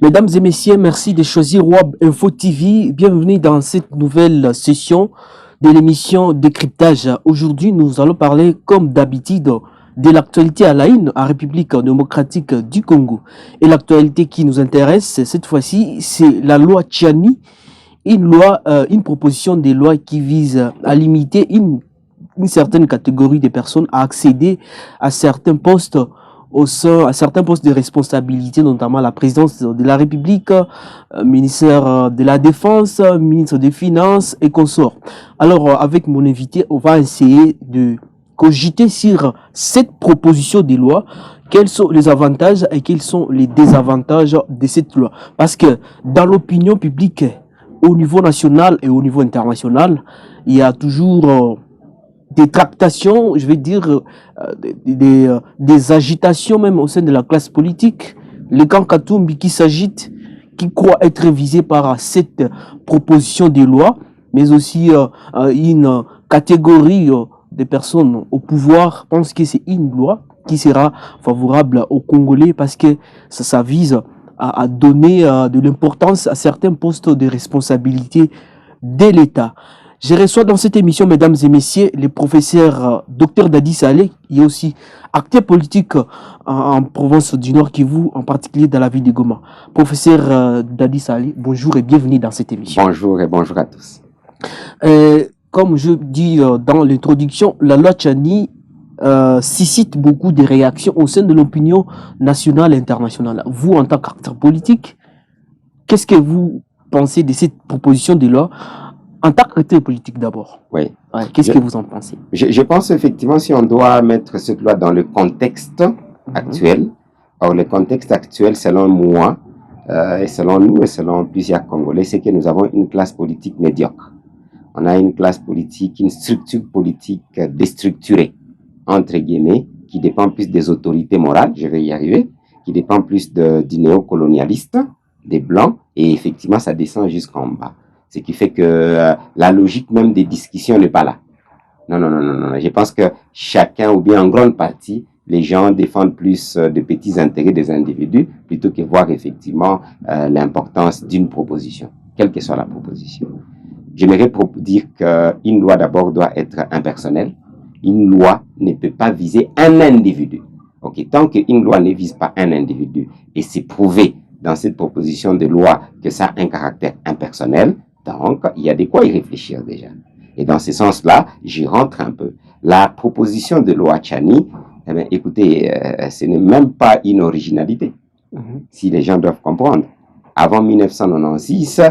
Mesdames et messieurs, merci de choisir WAB Info TV. Bienvenue dans cette nouvelle session de l'émission Décryptage. Aujourd'hui, nous allons parler, comme d'habitude, de l'actualité à la une en République démocratique du Congo. Et l'actualité qui nous intéresse cette fois-ci, c'est la loi Tchani, une proposition de loi qui vise à limiter une certaine catégorie de personnes à accéder à certains postes à certains postes de responsabilité, notamment la présidence de la République, ministère de la Défense, ministre des Finances et consorts. Alors, avec mon invité, on va essayer de cogiter sur cette proposition de loi, quels sont les avantages et quels sont les désavantages de cette loi. Parce que dans l'opinion publique, au niveau national et au niveau international, il y a toujours des tractations, je vais dire, des agitations même au sein de la classe politique. Le camp Katumbi qui s'agite, qui croit être visé par cette proposition de loi, mais aussi une catégorie de personnes au pouvoir pense que c'est une loi qui sera favorable aux Congolais parce que ça vise à donner de l'importance à certains postes de responsabilité de l'État. Je reçois dans cette émission, mesdames et messieurs, le professeur Dr Dadi Saleh, qui est aussi acteur politique en province du Nord Kivu, en particulier dans la ville de Goma. Professeur Dadi Saleh, bonjour et bienvenue dans cette émission. Bonjour et bonjour à tous. Comme je dis dans l'introduction, la loi Tchani suscite beaucoup de réactions au sein de l'opinion nationale et internationale. Vous, en tant qu'acteur politique, qu'est-ce que vous pensez de cette proposition de loi? En tant qu'acteur politique d'abord, oui. Qu'est-ce que vous en pensez? Je pense effectivement si on doit mettre cette loi dans le contexte actuel. Or, le contexte actuel, selon moi, et selon nous et selon plusieurs Congolais, c'est que nous avons une classe politique médiocre. On a une classe politique, une structure politique déstructurée, entre guillemets, qui dépend plus des autorités morales, je vais y arriver, qui dépend plus du néocolonialiste, des Blancs, et effectivement, ça descend jusqu'en bas. Ce qui fait que la logique même des discussions n'est pas là. Non. Je pense que chacun, ou bien en grande partie, les gens défendent plus de petits intérêts des individus plutôt que voir effectivement l'importance d'une proposition, quelle que soit la proposition. J'aimerais dire qu'une loi d'abord doit être impersonnelle. Une loi ne peut pas viser un individu. Okay? Tant qu'une loi ne vise pas un individu, et c'est prouvé dans cette proposition de loi que ça a un caractère impersonnel, donc, il y a de quoi y réfléchir déjà. Et dans ce sens-là, j'y rentre un peu. La proposition de loi Tchani, eh bien, écoutez, ce n'est même pas une originalité, si les gens doivent comprendre. Avant 1996,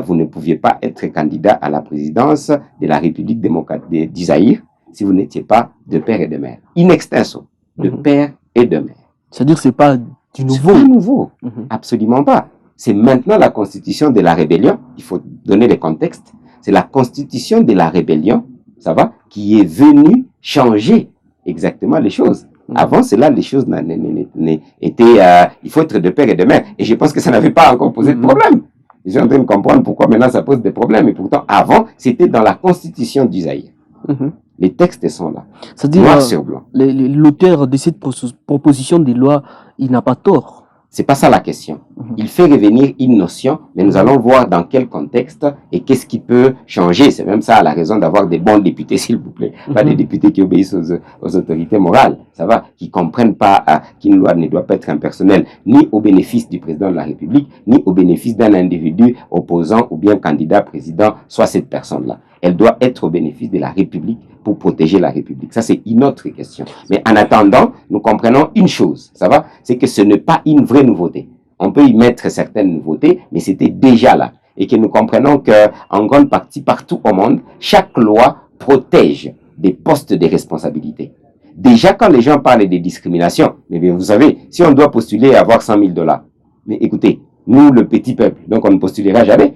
vous ne pouviez pas être candidat à la présidence de la République démocratique d'Isaïr si vous n'étiez pas de père et de mère. In extenso, de père et de mère. C'est-à-dire que ce n'est pas du nouveau. C'est pas nouveau, absolument pas. C'est maintenant la constitution de la rébellion, il faut donner le contexte, c'est la constitution de la rébellion, ça va, qui est venue changer exactement les choses. Avant cela, les choses étaient, il faut être de père et de mère, et je pense que ça n'avait pas encore posé de problème. Je suis en train de comprendre pourquoi maintenant ça pose des problèmes, et pourtant avant, c'était dans la constitution d'Isaïe. Les textes sont là, noir sur blanc. L'auteur de cette proposition de loi, il n'a pas tort. C'est pas ça la question. Il fait revenir une notion, mais nous allons voir dans quel contexte et qu'est-ce qui peut changer. C'est même ça la raison d'avoir des bons députés, s'il vous plaît. Pas des députés qui obéissent aux autorités morales, ça va, qui comprennent pas qu'une loi ne doit pas être impersonnelle, ni au bénéfice du président de la République, ni au bénéfice d'un individu opposant ou bien candidat président, soit cette personne-là. Elle doit être au bénéfice de la République pour protéger la République. Ça, c'est une autre question. Mais en attendant, nous comprenons une chose, ça va, c'est que ce n'est pas une vraie nouveauté. On peut y mettre certaines nouveautés, mais c'était déjà là. Et que nous comprenons qu'en grande partie, partout au monde, chaque loi protège des postes de responsabilité. Déjà, quand les gens parlent de discrimination, mais bien, vous savez, si on doit postuler et avoir 100 000 $, mais écoutez, nous, le petit peuple, donc on ne postulera jamais,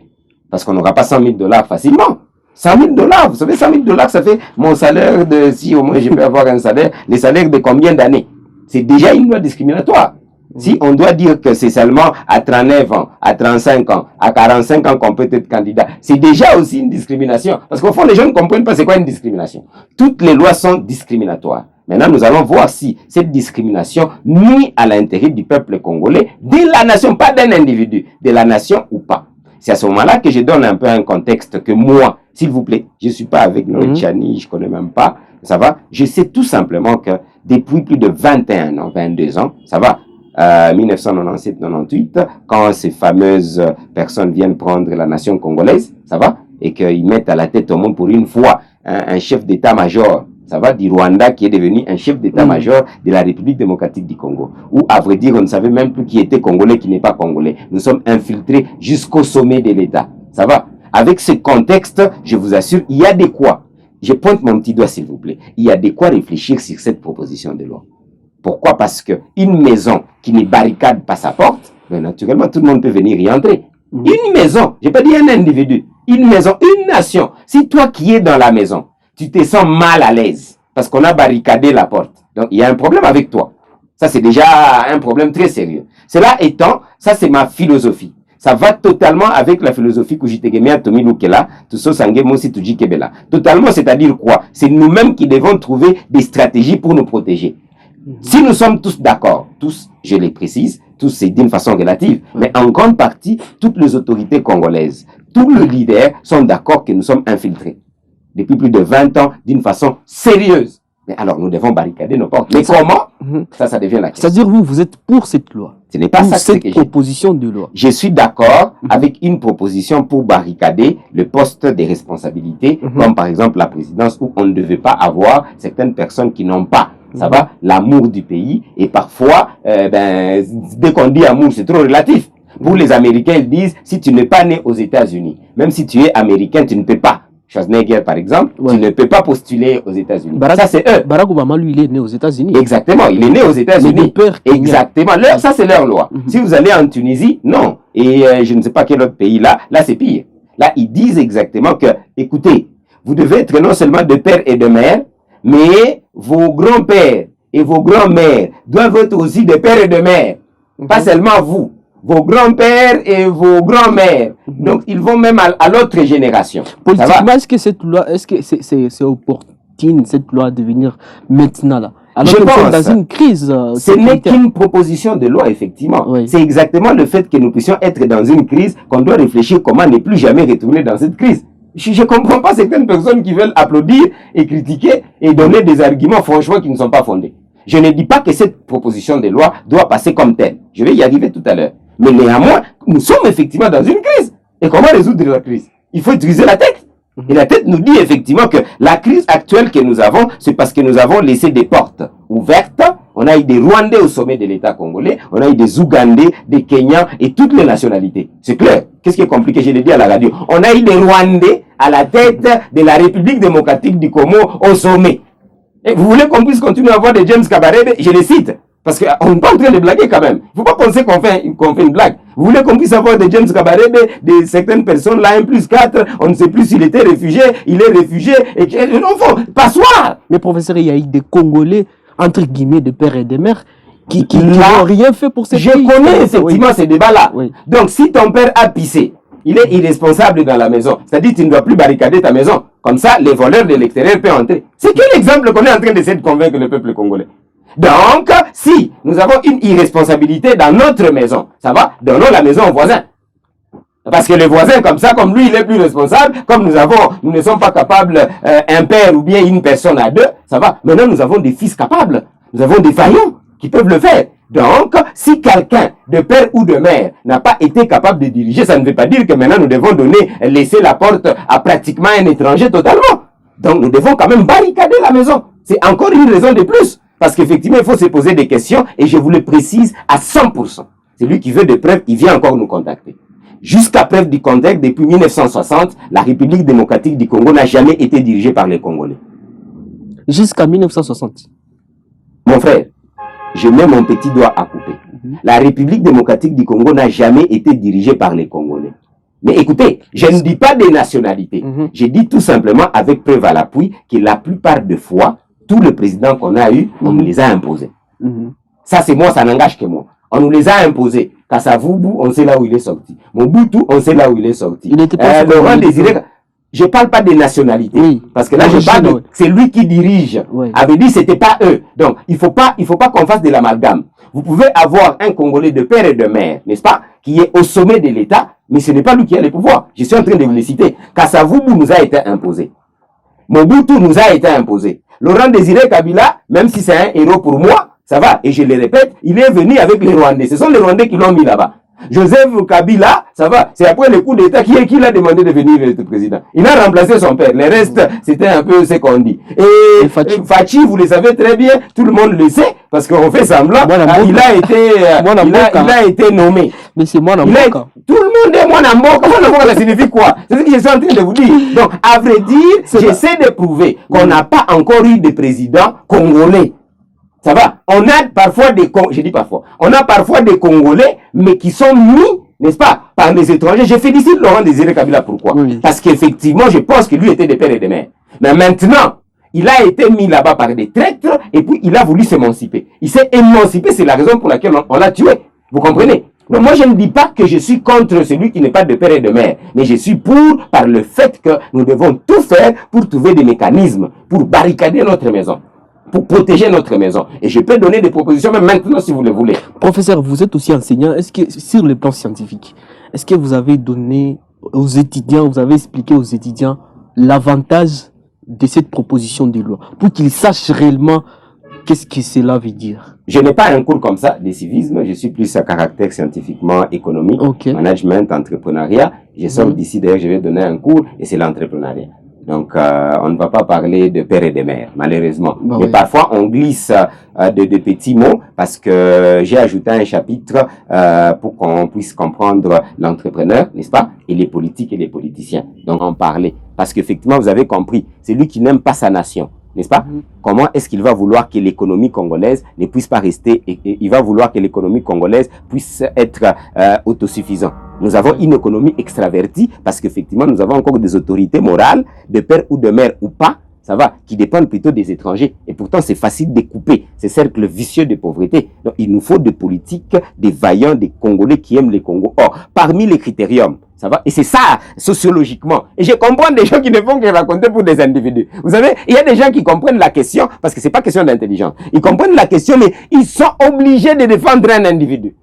parce qu'on n'aura pas 100 000 $ facilement. 100 000 $, vous savez, 100 000 $, ça fait mon salaire de, si au moins je peux avoir un salaire, les salaires de combien d'années? C'est déjà une loi discriminatoire. Si on doit dire que c'est seulement à 39 ans, à 35 ans, à 45 ans qu'on peut être candidat, c'est déjà aussi une discrimination. Parce qu'au fond, les gens ne comprennent pas c'est quoi une discrimination. Toutes les lois sont discriminatoires. Maintenant, nous allons voir si cette discrimination nuit à l'intérêt du peuple congolais, de la nation, pas d'un individu, de la nation ou pas. C'est à ce moment-là que je donne un peu un contexte que moi, s'il vous plaît, je ne suis pas avec Noé Tchani, je ne connais même pas, ça va. Je sais tout simplement que depuis plus de 21 ans, 22 ans, ça va, 1997-98, quand ces fameuses personnes viennent prendre la nation congolaise, ça va, et qu'ils mettent à la tête au monde pour une fois un chef d'état-major, ça va, du Rwanda qui est devenu un chef d'état-major de la République démocratique du Congo. Où, à vrai dire, on ne savait même plus qui était congolais, qui n'est pas congolais. Nous sommes infiltrés jusqu'au sommet de l'État. Ça va? Avec ce contexte, je vous assure, il y a de quoi. Je pointe mon petit doigt, s'il vous plaît. Il y a de quoi réfléchir sur cette proposition de loi. Pourquoi? Parce que une maison qui ne barricade pas sa porte, ben naturellement, tout le monde peut venir y entrer. Une maison, je n'ai pas dit un individu, une maison, une nation. Si toi qui es dans la maison, tu te sens mal à l'aise parce qu'on a barricadé la porte. Donc, il y a un problème avec toi. Ça, c'est déjà un problème très sérieux. Cela étant, ça, c'est ma philosophie. Ça va totalement avec la philosophie que Kujitegemea Tomi Lukela, Tuso Sange Mosi Tuji Kebela. Totalement, c'est-à-dire quoi? C'est nous-mêmes qui devons trouver des stratégies pour nous protéger. Si nous sommes tous d'accord, tous, je les précise, tous c'est d'une façon relative, mais en grande partie, toutes les autorités congolaises, tous les leaders sont d'accord que nous sommes infiltrés. Depuis plus de 20 ans, d'une façon sérieuse. Mais alors, nous devons barricader nos portes. Mais comment? Ça devient la question. C'est-à-dire, vous êtes pour cette loi? Ce n'est pas pour ça cette proposition de loi. Je suis d'accord avec une proposition pour barricader le poste des responsabilités, comme par exemple la présidence, où on ne devait pas avoir certaines personnes qui n'ont pas, ça va, l'amour du pays. Et parfois, dès qu'on dit amour, c'est trop relatif. Pour les Américains, ils disent, si tu n'es pas né aux États-Unis, même si tu es américain, tu ne peux pas. Schwarzenegger, par exemple, tu ne peux pas postuler aux États-Unis. Ça, c'est eux. Barack Obama, lui, il est né aux États-Unis. Exactement, il est né aux États-Unis. Exactement. Ça, c'est leur loi. Si vous allez en Tunisie, non. Et je ne sais pas quel autre pays, là c'est pire. Là, ils disent exactement que, écoutez, vous devez être non seulement de père et de mère, mais vos grands-pères et vos grands-mères doivent être aussi de père et de mère. Pas seulement vous. Vos grands-pères et vos grands-mères. Donc, ils vont même à l'autre génération. Politiquement, est-ce que cette loi, est-ce que c'est opportune, cette loi, de venir maintenant là? Alors je pense, dans une crise. Ce n'est qu'une proposition de loi, effectivement. Oui. C'est exactement le fait que nous puissions être dans une crise qu'on doit réfléchir comment ne plus jamais retourner dans cette crise. Je ne comprends pas certaines personnes qui veulent applaudir et critiquer et donner des arguments, franchement, qui ne sont pas fondés. Je ne dis pas que cette proposition de loi doit passer comme telle. Je vais y arriver tout à l'heure. Mais néanmoins, nous sommes effectivement dans une crise. Et comment résoudre la crise? Il faut utiliser la tête. Et la tête nous dit effectivement que la crise actuelle que nous avons, c'est parce que nous avons laissé des portes ouvertes. On a eu des Rwandais au sommet de l'État congolais, on a eu des Ougandais, des Kenyans et toutes les nationalités. C'est clair. Qu'est-ce qui est compliqué? Je l'ai dit à la radio. On a eu des Rwandais à la tête de la République démocratique du Congo au sommet. Et vous voulez qu'on puisse continuer à avoir des James Kabarebe? Je les cite. Parce qu'on n'est pas en train de blaguer quand même. Il ne faut pas penser qu'on fait une blague. Vous voulez qu'on puisse avoir des James Kabarebe, de certaines personnes, là, 1+4, on ne sait plus s'il était réfugié, il est réfugié, et non, passoire. Mais professeur, il y a eu des Congolais, entre guillemets, de père et de mère, qui n'ont rien fait pour ces pays. Je connais effectivement ces débats-là. Oui. Donc, si ton père a pissé, il est irresponsable dans la maison. C'est-à-dire tu ne dois plus barricader ta maison. Comme ça, les voleurs de l'extérieur peuvent entrer. C'est quel exemple qu'on est en train d'essayer de convaincre le peuple congolais? Donc, si nous avons une irresponsabilité dans notre maison, ça va, donnons la maison au voisin. Parce que le voisin, comme ça, comme lui, il est plus responsable, comme nous ne sommes pas capables, un père ou bien une personne à deux, ça va. Maintenant, nous avons des fils capables. Nous avons des faillants qui peuvent le faire. Donc, si quelqu'un de père ou de mère n'a pas été capable de diriger, ça ne veut pas dire que maintenant nous devons laisser la porte à pratiquement un étranger totalement. Donc, nous devons quand même barricader la maison. C'est encore une raison de plus. Parce qu'effectivement, il faut se poser des questions et je vous le précise à 100%. Celui qui veut des preuves, il vient encore nous contacter. Jusqu'à preuve du contraire, depuis 1960, la République démocratique du Congo n'a jamais été dirigée par les Congolais. Jusqu'à 1960. Mon frère, je mets mon petit doigt à couper. La République démocratique du Congo n'a jamais été dirigée par les Congolais. Mais écoutez, je ne dis pas des nationalités. Je dis tout simplement avec preuve à l'appui que la plupart des fois, tous les présidents qu'on a eus, on nous les a imposés. Ça, c'est moi, ça n'engage que moi. On nous les a imposés. Kassavubu, on sait là où il est sorti. Mobutu, on sait là où il est sorti. Il n'était pas Laurent Désiré, Je ne parle pas des nationalités. Oui. Parce que là, je parle de... C'est lui qui dirige. Oui. Avait dit que ce n'était pas eux. Donc, il ne faut pas qu'on fasse de l'amalgame. Vous pouvez avoir un Congolais de père et de mère, n'est-ce pas, qui est au sommet de l'État, mais ce n'est pas lui qui a le pouvoir. Je suis en train de vous les citer. Kasavubu nous a été imposé. Mobutu nous a été imposé. Laurent Désiré Kabila, même si c'est un héros pour moi, ça va, et je le répète, il est venu avec les Rwandais. Ce sont les Rwandais qui l'ont mis là-bas. Joseph Kabila, ça va, c'est après le coup d'État qui l'a demandé de venir être président. Il a remplacé son père. Le reste, c'était un peu ce qu'on dit. Et Fachi, vous le savez très bien, tout le monde le sait, parce qu'on fait semblant, il a été nommé. Mais c'est moi, tout le monde est Mwanamboka. Mwanamboka, ça signifie quoi? C'est ce que je suis en train de vous dire. Donc, à vrai dire, j'essaie de prouver qu'on n'a pas encore eu de président congolais. Ça va? On a parfois on a parfois des Congolais, mais qui sont mis, n'est-ce pas, par les étrangers. Je félicite Laurent Désiré Kabila. Pourquoi? Oui. Parce qu'effectivement, je pense que lui était des pères et des mères. Mais maintenant, il a été mis là-bas par des traîtres, et puis il a voulu s'émanciper. Il s'est émancipé, c'est la raison pour laquelle on l'a tué. Vous comprenez? Donc moi, je ne dis pas que je suis contre celui qui n'est pas de père et de mère, mais je suis pour, par le fait que nous devons tout faire pour trouver des mécanismes, pour barricader notre maison, pour protéger notre maison. Et je peux donner des propositions même maintenant si vous le voulez. Professeur, vous êtes aussi enseignant. Est-ce que, sur le plan scientifique, est-ce que vous avez donné aux étudiants, vous avez expliqué aux étudiants l'avantage de cette proposition de loi pour qu'ils sachent réellement qu'est-ce que cela veut dire? Je n'ai pas un cours comme ça de civisme. Je suis plus à caractère scientifiquement économique, management, entrepreneuriat. Je sors d'ici, d'ailleurs, je vais donner un cours et c'est l'entrepreneuriat. Donc, on ne va pas parler de père et de mère, malheureusement. Mais parfois, on glisse de petits mots parce que j'ai ajouté un chapitre pour qu'on puisse comprendre l'entrepreneur, n'est-ce pas, et les politiques et les politiciens. Donc, en parler. Parce qu'effectivement, vous avez compris, c'est lui qui n'aime pas sa nation, n'est-ce pas? Comment est-ce qu'il va vouloir que l'économie congolaise ne puisse pas rester, et il va vouloir que l'économie congolaise puisse être autosuffisante? Nous avons une économie extravertie parce qu'effectivement, nous avons encore des autorités morales, de père ou de mère ou pas, ça va, qui dépendent plutôt des étrangers. Et pourtant, c'est facile de couper ces cercles vicieux de pauvreté. Donc, il nous faut des politiques, des vaillants, des Congolais qui aiment les Congos. Or, parmi les critériums, ça va, et c'est ça, sociologiquement. Et je comprends des gens qui ne font que raconter pour des individus. Vous savez, il y a des gens qui comprennent la question, parce que c'est pas question d'intelligence. Ils comprennent la question, mais ils sont obligés de défendre un individu.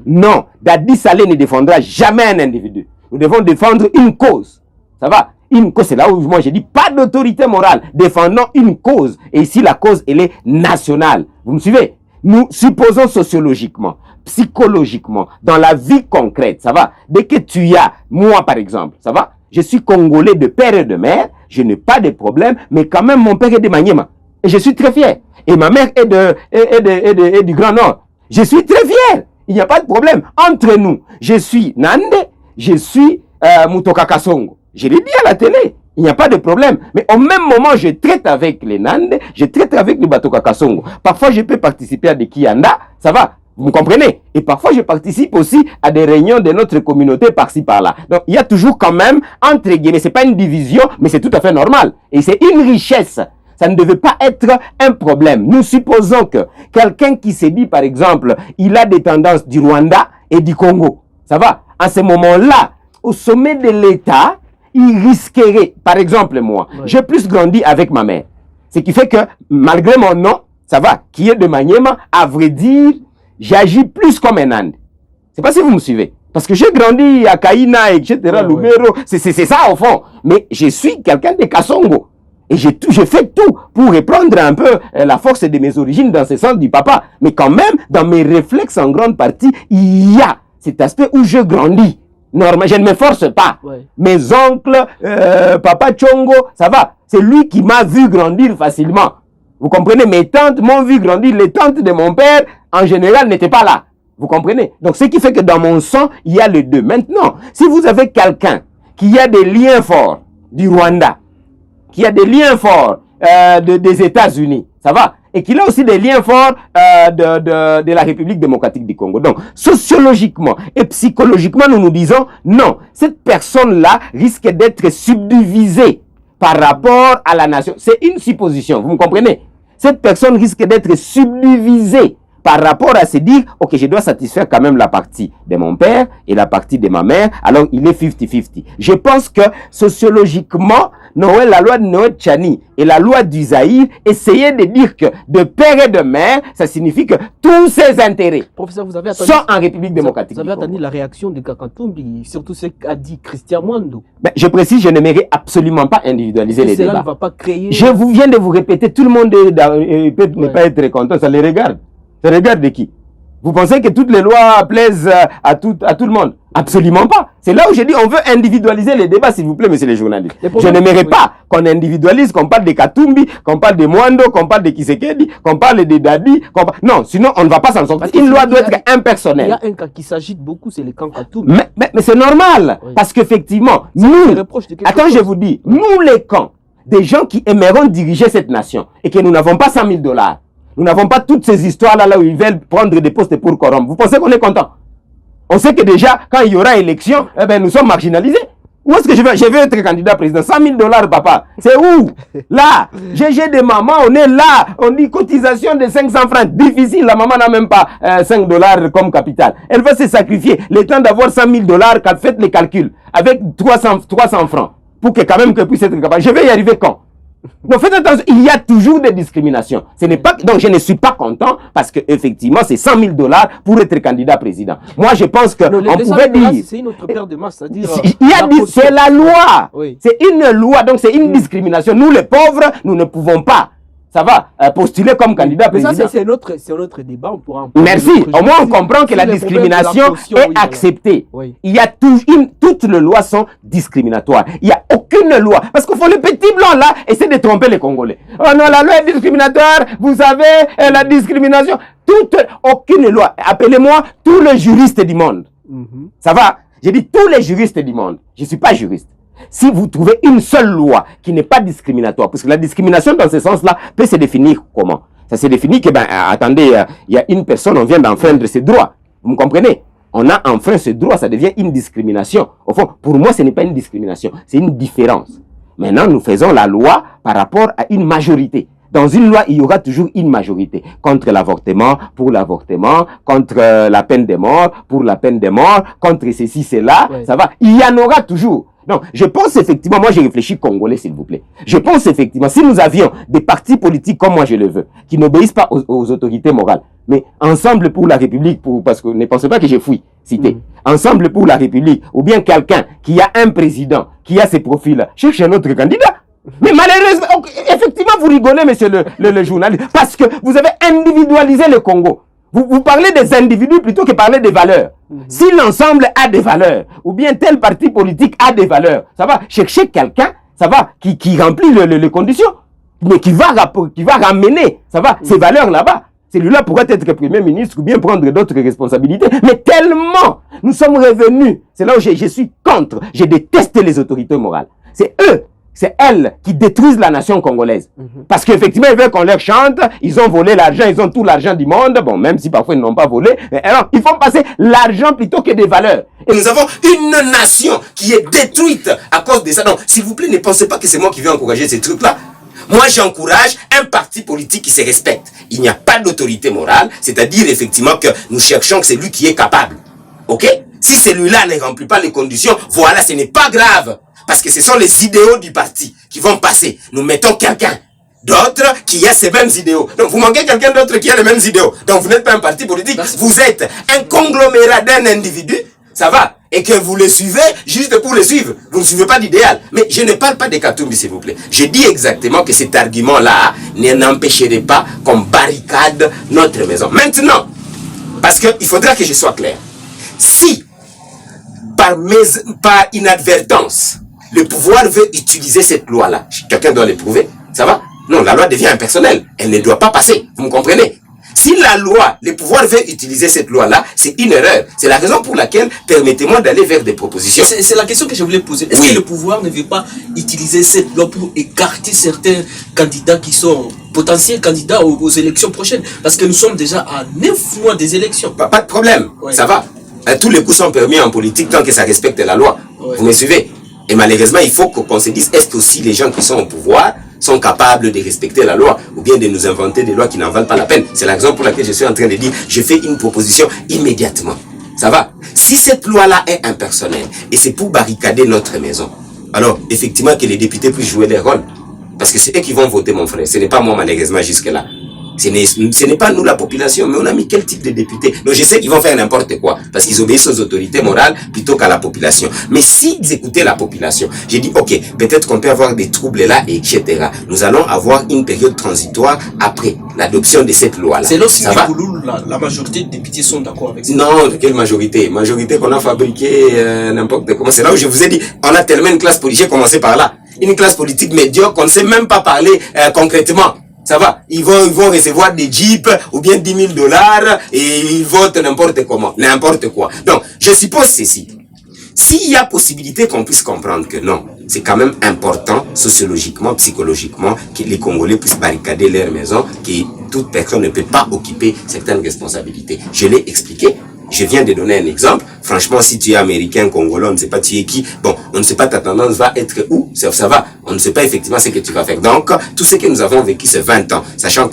Non, Dadi Saleh ne défendra jamais un individu. Nous devons défendre une cause. Ça va? Une cause, c'est là où moi j'ai dit pas d'autorité morale. Défendons une cause. Et ici, la cause, elle est nationale. Vous me suivez? Nous supposons sociologiquement, psychologiquement, dans la vie concrète, ça va? Dès que tu as, moi par exemple, ça va? Je suis Congolais de père et de mère, je n'ai pas de problème, mais quand même mon père est de Maniema. Et je suis très fier. Et ma mère est du Grand Nord. Je suis très fier. Il n'y a pas de problème. Entre nous, je suis Nande, je suis Mutoka Kasongo. Je l'ai dit à la télé. Il n'y a pas de problème. Mais au même moment, je traite avec les Nande, je traite avec les Batoka Kasongo. Parfois, je peux participer à des Kianda, ça va, vous me comprenez? Et parfois, je participe aussi à des réunions de notre communauté par-ci, par-là. Donc, il y a toujours quand même, entre guillemets, c'est pas une division, mais c'est tout à fait normal. Et c'est une richesse. Ça ne devait pas être un problème. Nous supposons que quelqu'un qui s'est dit, par exemple, il a des tendances du Rwanda et du Congo. Ça va? À ce moment-là, au sommet de l'État, il risquerait, par exemple moi, j'ai plus grandi avec ma mère. Ce qui fait que, malgré mon nom, ça va, qui est de Maniema, à vrai dire, j'agis plus comme un Inde. Je sais pas si vous me suivez. Parce que j'ai grandi à Kaina, etc., Lubero, c'est ça au fond. Mais je suis quelqu'un de Kasongo. Et je fais tout pour reprendre un peu la force de mes origines dans ce sens du papa. Mais quand même, dans mes réflexes en grande partie, il y a cet aspect où je grandis. Normal, je ne me force pas. Mes oncles, papa Chongo, ça va. C'est lui qui m'a vu grandir facilement. Vous comprenez? Mes tantes m'ont vu grandir. Les tantes de mon père, en général, n'étaient pas là. Vous comprenez? Donc, ce qui fait que dans mon sang, il y a les deux. Maintenant, si vous avez quelqu'un qui a des liens forts du Rwanda, qui a des liens forts des États-Unis, ça va? Et qu'il a aussi des liens forts de la République démocratique du Congo. Donc, sociologiquement et psychologiquement, nous nous disons, non, cette personne-là risque d'être subdivisée par rapport à la nation. C'est une supposition, vous me comprenez? Cette personne risque d'être subdivisée par rapport à se dire, ok, je dois satisfaire quand même la partie de mon père et la partie de ma mère, alors il est 50-50. Je pense que sociologiquement, Noël, la loi de Noël Tchani et la loi du Zaïre essayaient de dire que de père et de mère, ça signifie que tous ses intérêts Professeur, vous avez attendu, sont en République démocratique. vous avez attendu la réaction de Kakatumbi, surtout ce qu'a dit Christian Mwando. Ben, je précise, je n'aimerais absolument pas individualiser les Cela débats. ne va pas créer... Je vous viens de vous répéter, tout le monde peut ne pas être content, ça les regarde. Ça regarde de qui? Vous pensez que toutes les lois plaisent à tout le monde? Absolument pas. C'est là où j'ai dit, on veut individualiser les débats, s'il vous plaît, monsieur les journalistes. Je n'aimerais pas qu'on individualise, qu'on parle de Katumbi, qu'on parle de Mwando, qu'on parle de Kisekedi, qu'on parle de Dadi. Non, sinon on ne va pas s'en sortir. Une loi doit être impersonnelle. Il y a un cas qui s'agite beaucoup, c'est le camp Katumbi. Mais c'est normal, parce qu'effectivement, nous, attends, je vous dis, nous les camps, des gens qui aimeront diriger cette nation, et que nous n'avons pas 100 000 $, nous n'avons pas toutes ces histoires-là là où ils veulent prendre des postes pour corrompre. Vous pensez qu'on est content? On sait que déjà, quand il y aura élection, eh ben, nous sommes marginalisés. Où est-ce que je veux être candidat président? 100 000 $, papa. C'est où? Là. J'ai des mamans, on est là. On dit cotisation de 500 francs. Difficile, la maman n'a même pas 5 $ comme capital. Elle va se sacrifier. Le temps d'avoir 100 000 $, qu'elle fait les calculs. Avec 300 francs. Pour que quand même qu'elle puisse être capable. Je vais y arriver quand? Donc faites attention, il y a toujours des discriminations. Ce n'est pas, donc je ne suis pas content parce que effectivement c'est 100 000 $ pour être candidat président. Moi je pense que on pouvait dire. C'est une autre paire de masse, c'est-à-dire. C'est la loi. Oui. C'est une loi, donc c'est une discrimination. Nous les pauvres, nous ne pouvons pas. Ça va postuler comme candidat président. Ça c'est notre débat, on pourra en parler. Merci. Au moins on comprend que la discrimination est acceptée. Oui. Il y a toutes les lois sont discriminatoires. Il n'y a aucune loi. Parce qu'il faut les petits blancs là essayer de tromper les Congolais. Oh non, la loi est discriminatoire. Vous savez, la discrimination. Aucune loi. Appelez-moi tous les juristes du monde. Ça va? J'ai dit tous les juristes du monde. Je ne suis pas juriste. Si vous trouvez une seule loi qui n'est pas discriminatoire, parce que la discrimination dans ce sens-là peut se définir comment? Ça se définit que, attendez, il y a une personne, on vient d'enfreindre ses droits. Vous me comprenez? On a enfreint ses droits, ça devient une discrimination. Au fond, pour moi, ce n'est pas une discrimination, c'est une différence. Maintenant, nous faisons la loi par rapport à une majorité. Dans une loi, il y aura toujours une majorité. Contre l'avortement, pour l'avortement, contre la peine de mort, pour la peine de mort, contre ceci, cela, ça va. Il y en aura toujours. Donc, je pense effectivement, moi j'ai réfléchi congolais s'il vous plaît. Je pense effectivement, si nous avions des partis politiques comme moi je le veux, qui n'obéissent pas aux autorités morales, mais ensemble pour la République, parce que ne pensez pas que j'ai fouillé, cité, ensemble pour la République, ou bien quelqu'un qui a un président, qui a ces profils-là, cherche un autre candidat. Mais malheureusement, effectivement vous rigolez monsieur le journaliste, parce que vous avez individualisé le Congo. Vous parlez des individus plutôt que parler des valeurs. Si l'ensemble a des valeurs, ou bien tel parti politique a des valeurs, ça va chercher quelqu'un, ça va, qui remplit les conditions, mais qui va ramener, ça va, ces valeurs là-bas. Celui-là pourrait être Premier ministre ou bien prendre d'autres responsabilités. Mais tellement, nous sommes revenus, c'est là où je suis contre, je déteste les autorités morales. C'est eux. C'est elles qui détruisent la nation congolaise. Parce qu'effectivement, ils veulent qu'on leur chante, ils ont volé l'argent, ils ont tout l'argent du monde, bon, même si parfois ils n'ont pas volé, mais alors, ils font passer l'argent plutôt que des valeurs. Et nous avons une nation qui est détruite à cause de ça. Donc, s'il vous plaît, ne pensez pas que c'est moi qui vais encourager ces trucs-là. Moi, j'encourage un parti politique qui se respecte. Il n'y a pas d'autorité morale, c'est-à-dire effectivement que nous cherchons que c'est lui qui est capable. Ok? Si celui-là ne remplit pas les conditions, voilà, ce n'est pas grave. Parce que ce sont les idéaux du parti qui vont passer. Nous mettons quelqu'un d'autre qui a ces mêmes idéaux. Donc vous manquez quelqu'un d'autre qui a les mêmes idéaux. Donc vous n'êtes pas un parti politique, vous êtes un conglomérat d'un individu, ça va, et que vous le suivez juste pour le suivre. Vous ne suivez pas d'idéal. Mais je ne parle pas de Katumbi, s'il vous plaît. Je dis exactement que cet argument-là n'empêcherait pas qu'on barricade notre maison. Maintenant, parce qu'il faudra que je sois clair. Si, par inadvertance, le pouvoir veut utiliser cette loi-là, quelqu'un doit l'éprouver, ça va? Non, la loi devient impersonnelle, elle ne doit pas passer, vous me comprenez? Si la loi, le pouvoir veut utiliser cette loi-là, c'est une erreur. C'est la raison pour laquelle, permettez-moi d'aller vers des propositions. C'est la question que je voulais poser. Est-ce que le pouvoir ne veut pas utiliser cette loi pour écarter certains candidats qui sont potentiels candidats aux élections prochaines? Parce que nous sommes déjà à 9 mois des élections. Pas de problème, ça va. Tous les coups sont permis en politique tant que ça respecte la loi. Vous me suivez? Et malheureusement, il faut qu'on se dise, est-ce que aussi les gens qui sont au pouvoir sont capables de respecter la loi ou bien de nous inventer des lois qui n'en valent pas la peine. C'est la raison pour laquelle je suis en train de dire, je fais une proposition immédiatement. Ça va? Si cette loi-là est impersonnelle et c'est pour barricader notre maison, alors effectivement que les députés puissent jouer leur rôle. Parce que c'est eux qui vont voter, mon frère. Ce n'est pas moi, malheureusement, jusque-là. Ce n'est pas nous, la population, mais on a mis quel type de députés? Donc je sais qu'ils vont faire n'importe quoi, parce qu'ils obéissent aux autorités morales plutôt qu'à la population. Mais s'ils écoutaient la population, j'ai dit, ok, peut-être qu'on peut avoir des troubles là, etc. Nous allons avoir une période transitoire après l'adoption de cette loi-là. C'est là aussi que la majorité des députés sont d'accord avec ça. Non, quelle majorité? Majorité qu'on a fabriqué n'importe comment. C'est là où je vous ai dit, on a tellement une classe politique, j'ai commencé par là. Une classe politique médiocre, on ne sait même pas parler concrètement. Ça va, ils vont recevoir des jeeps ou bien 10 000 $ et ils votent n'importe comment, n'importe quoi. Donc, je suppose ceci. S'il y a possibilité qu'on puisse comprendre que non, c'est quand même important, sociologiquement, psychologiquement, que les Congolais puissent barricader leur maison, que toute personne ne peut pas occuper certaines responsabilités. Je l'ai expliqué. Je viens de donner un exemple. Franchement, si tu es américain, congolais, on ne sait pas tu es qui. Bon, on ne sait pas ta tendance va être où. Ça va. On ne sait pas effectivement ce que tu vas faire. Donc, tout ce que nous avons vécu ces 20 ans, sachant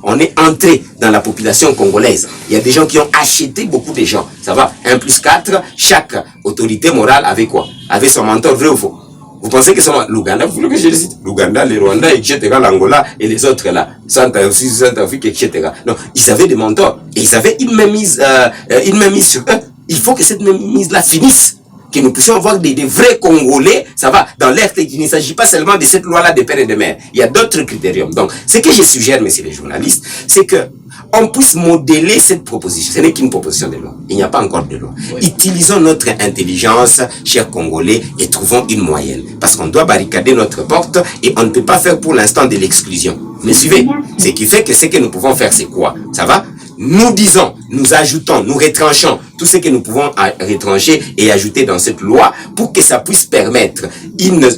on est entré dans la population congolaise. Il y a des gens qui ont acheté beaucoup de gens. Ça va. 1 plus 4, chaque autorité morale avait quoi? Avait son mentor, vrai ou faux? Vous pensez que c'est l'Ouganda, vous voulez que je le cite? L'Ouganda, le Rwanda, etc., l'Angola et les autres là, Centrafrique, etc. Non, ils avaient des mentors et ils avaient une même mise sur eux. Il faut que cette même mise-là finisse. Que nous puissions avoir des vrais Congolais, ça va, dans l'air, il ne s'agit pas seulement de cette loi-là de père et de mère. Il y a d'autres critériums. Donc, ce que je suggère, messieurs les journalistes, c'est que on puisse modeler cette proposition. Ce n'est qu'une proposition de loi. Il n'y a pas encore de loi. Oui. Utilisons notre intelligence, chers Congolais, et trouvons une moyenne. Parce qu'on doit barricader notre porte et on ne peut pas faire pour l'instant de l'exclusion. Vous me suivez? Ce qui fait que ce que nous pouvons faire, c'est quoi? Ça va? Nous disons, nous ajoutons, nous retranchons tout ce que nous pouvons retrancher et ajouter dans cette loi pour que ça puisse permettre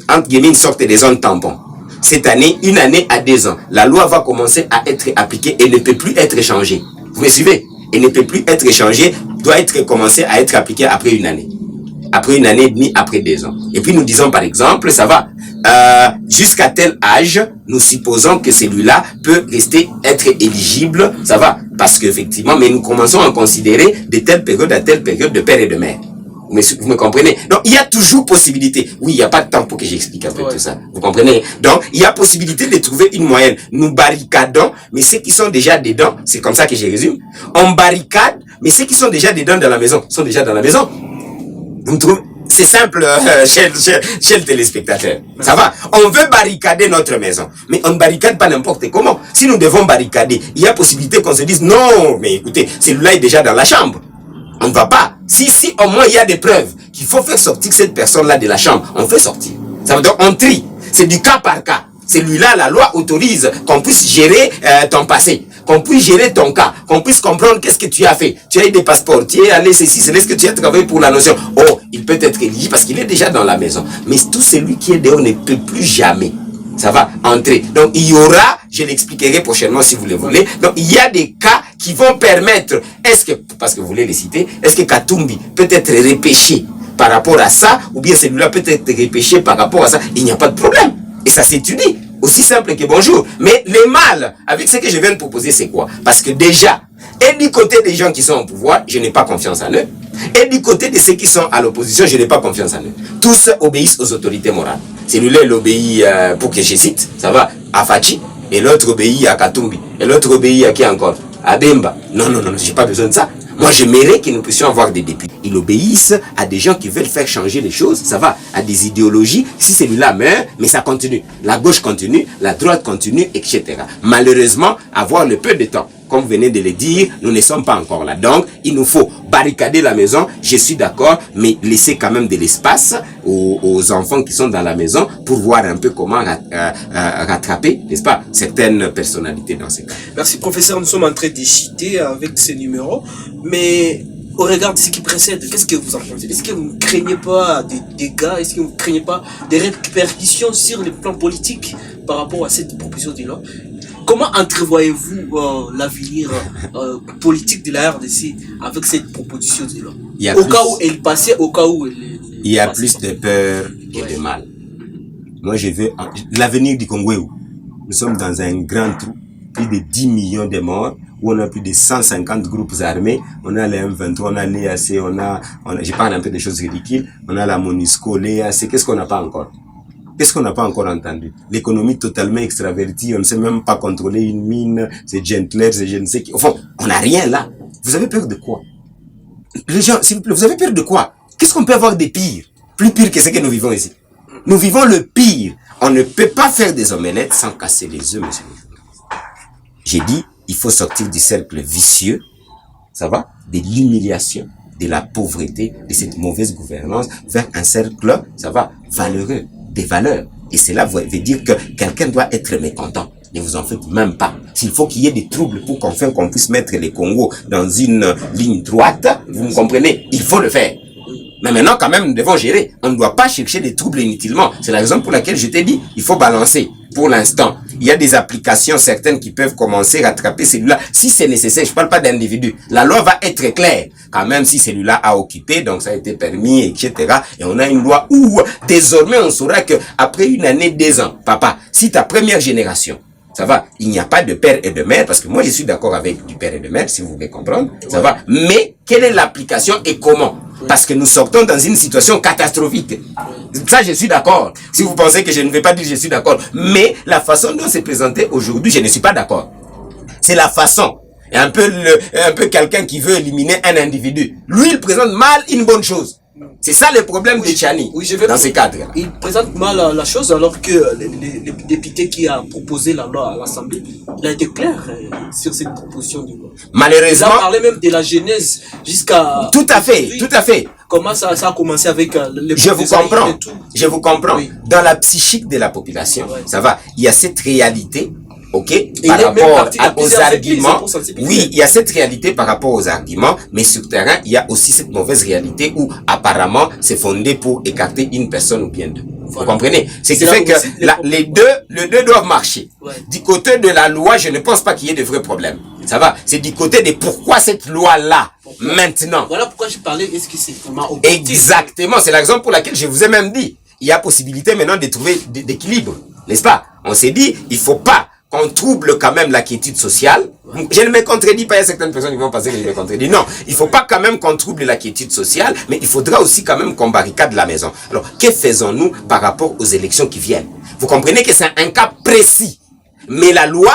entre guillemets, une sorte de zone tampon. Cette année, 1 année à 2 ans, la loi va commencer à être appliquée et ne peut plus être changée. Vous me suivez? Et ne peut plus être changée, doit être commencé à être appliquée après 1 année. Après 1 année et demie, après 2 ans. Et puis nous disons par exemple, ça va, jusqu'à tel âge, nous supposons que celui-là peut être éligible, ça va, parce qu'effectivement, mais nous commençons à considérer de telle période à telle période de père et de mère. Vous me comprenez? Donc, il y a toujours possibilité. Oui, il n'y a pas de temps pour que j'explique un peu tout ça. Vous comprenez? Donc, il y a possibilité de trouver une moyenne. Nous barricadons, mais ceux qui sont déjà dedans, c'est comme ça que je résume. On barricade, mais ceux qui sont déjà dedans dans la maison, sont déjà dans la maison. Vous me trouvez? C'est simple, chez le téléspectateur. Ça va? On veut barricader notre maison. Mais on ne barricade pas n'importe comment. Si nous devons barricader, il y a possibilité qu'on se dise, non, mais écoutez, celui-là est déjà dans la chambre. On ne va pas. Si au moins il y a des preuves qu'il faut faire sortir cette personne-là de la chambre, on fait sortir. Ça veut dire on trie. C'est du cas par cas. Celui-là, la loi autorise qu'on puisse gérer ton passé, qu'on puisse gérer ton cas, qu'on puisse comprendre qu'est-ce que tu as fait. Tu as eu des passeports, tu es allé ceci, c'est ce que tu as travaillé pour la notion. Oh, il peut être éligible parce qu'il est déjà dans la maison. Mais tout celui qui est dehors ne peut plus jamais. Ça va entrer. Donc, il y aura, je l'expliquerai prochainement si vous le voulez. Donc, il y a des cas qui vont permettre, parce que vous voulez les citer, est-ce que Katumbi peut être repêché par rapport à ça, ou bien celui-là peut être repêché par rapport à ça? Il n'y a pas de problème. Et ça s'étudie. Aussi simple que bonjour. Mais le mal, avec ce que je viens de proposer, c'est quoi? Parce que déjà, et du côté des gens qui sont au pouvoir, je n'ai pas confiance en eux. Et du côté de ceux qui sont à l'opposition, je n'ai pas confiance en eux. Tous obéissent aux autorités morales. Celui-là, il obéit, pour que je cite, ça va, à Fachi. Et l'autre obéit à Katumbi. Et l'autre obéit à qui encore? À Bemba. Non, j'ai pas besoin de ça. Moi, j'aimerais que nous puissions avoir des députés. Ils obéissent à des gens qui veulent faire changer les choses. Ça va, à des idéologies. Si celui-là meurt, mais ça continue. La gauche continue, la droite continue, etc. Malheureusement, avoir le peu de temps, comme vous venez de le dire, nous ne sommes pas encore là. Donc, il nous faut barricader la maison, je suis d'accord, mais laisser quand même de l'espace aux enfants qui sont dans la maison pour voir un peu comment rattraper, n'est-ce pas, certaines personnalités dans ces cas. Merci, professeur. Nous sommes en train de citer avec ces numéros, mais au regard de ce qui précède, qu'est-ce que vous en pensez? Est-ce que vous ne craignez pas des dégâts? Est-ce que vous ne craignez pas des répercussions sur le plan politique par rapport à cette proposition de loi? Comment entrevoyez-vous l'avenir politique de la RDC avec cette proposition de loi? Au cas où elle passait, au cas où elle... Il y a plus de peur que de mal. Moi, je veux... L'avenir du Congo est où? nous sommes dans un grand trou, plus de 10 millions de morts, où on a plus de 150 groupes armés, on a les M23, on a l'EAC, je parle un peu des choses ridicules, on a la MONUSCO, l'EAC, qu'est-ce qu'on n'a pas encore? Qu'est-ce qu'on n'a pas encore entendu? L'économie totalement extravertie, on ne sait même pas contrôler une mine, c'est Gentler, c'est je ne sais qui. Au fond, on n'a rien là. Vous avez peur de quoi? Les gens, s'il vous plaît, vous avez peur de quoi? Qu'est-ce qu'on peut avoir de pire? Plus pire que ce que nous vivons ici. Nous vivons le pire. On ne peut pas faire des omelettes sans casser les œufs, monsieur. J'ai dit, il faut sortir du cercle vicieux, ça va, de l'humiliation, de la pauvreté, de cette mauvaise gouvernance, vers un cercle, ça va, valeureux, des valeurs. Et cela veut dire que quelqu'un doit être mécontent. Ne vous en faites même pas. S'il faut qu'il y ait des troubles pour qu'on puisse mettre les Congos dans une ligne droite, vous me comprenez, il faut le faire. Mais maintenant, quand même, nous devons gérer. On ne doit pas chercher des troubles inutilement. C'est la raison pour laquelle je t'ai dit, il faut balancer. Pour l'instant, il y a des applications certaines qui peuvent commencer à rattraper celui-là. Si c'est nécessaire, je ne parle pas d'individu. La loi va être claire. Quand même, si celui-là a occupé, donc ça a été permis, etc. Et on a une loi où, désormais, on saura que après une année, 2 ans, papa, si ta première génération, ça va, il n'y a pas de père et de mère, parce que moi je suis d'accord avec du père et de mère, si vous voulez comprendre, ça va. Mais, quelle est l'application et comment? Parce que nous sortons dans une situation catastrophique. Ça, je suis d'accord. Si vous pensez que je ne vais pas dire je suis d'accord. Mais, la façon dont c'est présenté aujourd'hui, je ne suis pas d'accord. C'est la façon. Et un peu quelqu'un qui veut éliminer un individu. Lui, il présente mal une bonne chose. C'est ça le problème de Tchani, dans ces cadres-là. Il présente mal la chose alors que le député qui a proposé la loi à l'Assemblée, il a été clair sur cette proposition de loi. Malheureusement... Il a parlé même de la genèse jusqu'à... Tout à fait, tout à fait. Comment ça a commencé avec les... Je vous comprends. Oui. Dans la psychique de la population, ouais. Ça va, il y a cette réalité... Ok, par rapport aux arguments, oui, il y a cette réalité par rapport aux arguments, mais sur terrain, il y a aussi cette mauvaise réalité où apparemment c'est fondé pour écarter une personne ou bien deux. Voilà. Vous comprenez? Ce qui fait que les deux doivent marcher. Ouais. Du côté de la loi, je ne pense pas qu'il y ait de vrais problèmes. Ça va? C'est du côté de pourquoi cette loi-là, maintenant. Voilà pourquoi je parlais, est-ce que c'est vraiment objectif? Exactement, c'est la raison pour laquelle je vous ai même dit, il y a possibilité maintenant de trouver d'équilibre, n'est-ce pas? On s'est dit, il faut pas qu'on trouble quand même la quiétude sociale. Je ne me contredis pas, il y a certaines personnes qui vont penser que je me contredis. Non, il ne faut pas quand même qu'on trouble la quiétude sociale, mais il faudra aussi quand même qu'on barricade la maison. Alors, que faisons-nous par rapport aux élections qui viennent? Vous comprenez que c'est un cas précis. Mais la loi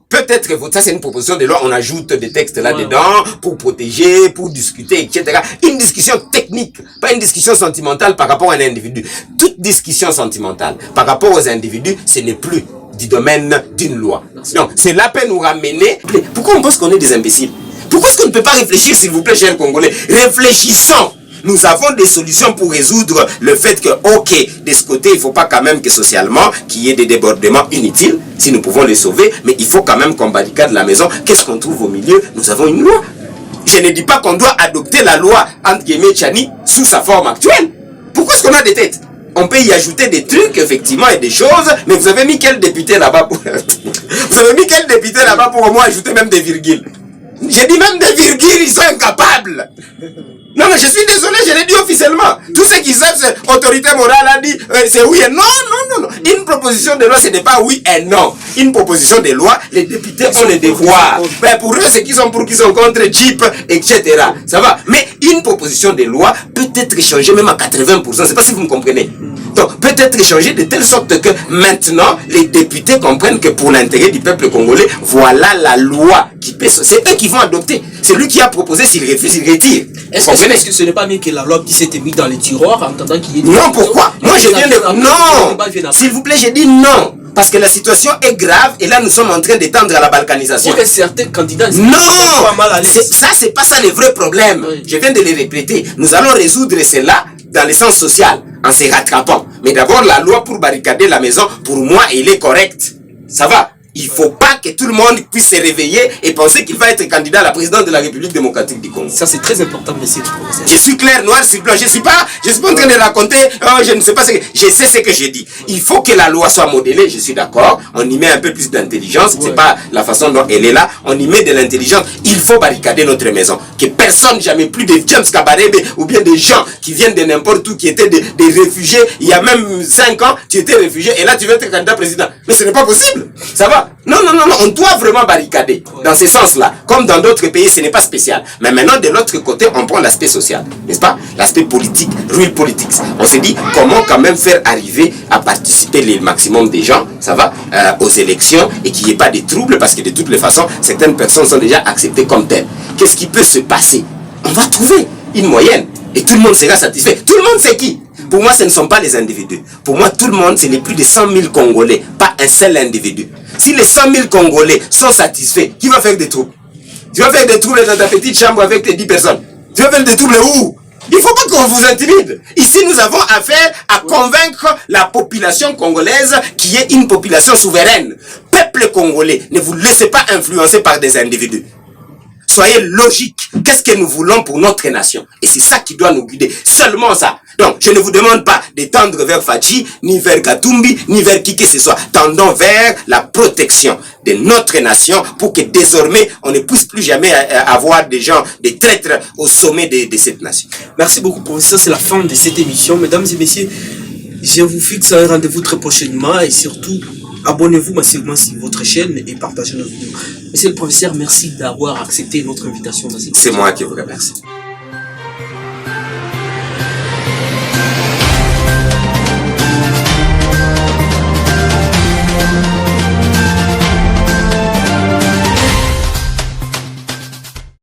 peut être votée. Ça, c'est une proposition de loi. On ajoute des textes là-dedans pour protéger, pour discuter, etc. Une discussion technique, pas une discussion sentimentale par rapport à un individu. Toute discussion sentimentale par rapport aux individus, ce n'est plus du domaine d'une loi. Non, cela peut nous ramener... Pourquoi on pense qu'on est des imbéciles? Pourquoi est-ce qu'on ne peut pas réfléchir, s'il vous plaît, chers Congolais? Réfléchissons. Nous avons des solutions pour résoudre le fait que, ok, de ce côté, il ne faut pas quand même que socialement, qu'il y ait des débordements inutiles, si nous pouvons les sauver, mais il faut quand même qu'on barricade la maison. Qu'est-ce qu'on trouve au milieu? Nous avons une loi. Je ne dis pas qu'on doit adopter la loi, entre guillemets, Tchani, sous sa forme actuelle. Pourquoi est-ce qu'on a des têtes? On peut y ajouter des trucs, effectivement, et des choses, mais vous avez mis quel député là-bas pour... Vous avez mis quel député là-bas pour au moins ajouter même des virgules? J'ai dit même des virgules, ils sont incapables. Non, mais je suis désolé, je l'ai dit officiellement. Tout ce qui savent, c'est autorité morale a dit, c'est oui et non, non. Une proposition de loi, ce n'est pas oui et non. Une proposition de loi, les députés ont les devoirs. Mais pour eux, c'est qui sont pour, qui sont contre, Jeep, etc. Ça va. Mais une proposition de loi peut être changée même à 80%. Je ne sais pas si vous me comprenez. Donc, peut être changée de telle sorte que maintenant, les députés comprennent que pour l'intérêt du peuple congolais, voilà la loi qui peut... C'est eux qui vont adopter. C'est lui qui a proposé, s'il refuse, il retire. Est-ce que ce n'est pas mieux que la loi qui s'était mise dans les tiroirs en attendant qu'il y ait... Non, pourquoi? Moi, je viens de... Non! S'il vous plaît, j'ai dit non! Parce que la situation est grave et là, nous sommes en train de tendre à la balkanisation. Pour que certains candidats... Non! Ça, c'est pas ça le vrai problème. Oui. Je viens de le répéter. Nous allons résoudre cela dans le sens social, en se rattrapant. Mais d'abord, la loi pour barricader la maison, pour moi, elle est correcte. Ça va? Il ne faut pas que tout le monde puisse se réveiller et penser qu'il va être candidat à la présidence de la République démocratique du Congo. Ça, c'est très important, monsieur le professeur. Je suis clair, noir sur blanc. Je ne suis pas en train de raconter, oh, je ne sais pas ce que... Je sais ce que j'ai dit. Il faut que la loi soit modélée, je suis d'accord. On y met un peu plus d'intelligence. C'est pas la façon dont elle est là. On y met de l'intelligence. Il faut barricader notre maison. Que personne, jamais plus de James Kabarebe ou bien des gens qui viennent de n'importe où, qui étaient des réfugiés. Il y a même 5 ans, tu étais réfugié et là, tu veux être candidat président. Mais ce n'est pas possible. Ça va? Non, on doit vraiment barricader dans ce sens-là. Comme dans d'autres pays, ce n'est pas spécial. Mais maintenant, de l'autre côté, on prend l'aspect social, n'est-ce pas? L'aspect politique, real politics. On se dit comment quand même faire arriver à participer le maximum des gens, ça va, aux élections et qu'il n'y ait pas de troubles parce que de toutes les façons, certaines personnes sont déjà acceptées comme telles. Qu'est-ce qui peut se passer? On va trouver une moyenne et tout le monde sera satisfait. Tout le monde c'est qui? Pour moi, ce ne sont pas les individus. Pour moi, tout le monde, c'est les plus de 100 000 Congolais, pas un seul individu. Si les 100 000 Congolais sont satisfaits, qui va faire des troubles? Tu vas faire des troubles dans ta petite chambre avec tes 10 personnes. Tu vas faire des troubles où? Il ne faut pas qu'on vous intimide. Ici, nous avons affaire à convaincre la population congolaise qui est une population souveraine. Peuple congolais, ne vous laissez pas influencer par des individus. Soyez logique. Qu'est-ce que nous voulons pour notre nation? Et c'est ça qui doit nous guider. Seulement ça. Donc, je ne vous demande pas de tendre vers Fachi, ni vers Katumbi, ni vers qui que ce soit. Tendons vers la protection de notre nation pour que désormais, on ne puisse plus jamais avoir des gens, des traîtres au sommet de cette nation. Merci beaucoup, professeur. C'est la fin de cette émission. Mesdames et messieurs, je vous fixe un rendez-vous très prochainement et surtout, abonnez-vous massivement sur votre chaîne et partagez nos vidéos. Monsieur le professeur, merci d'avoir accepté notre invitation. C'est moi qui vous remercie.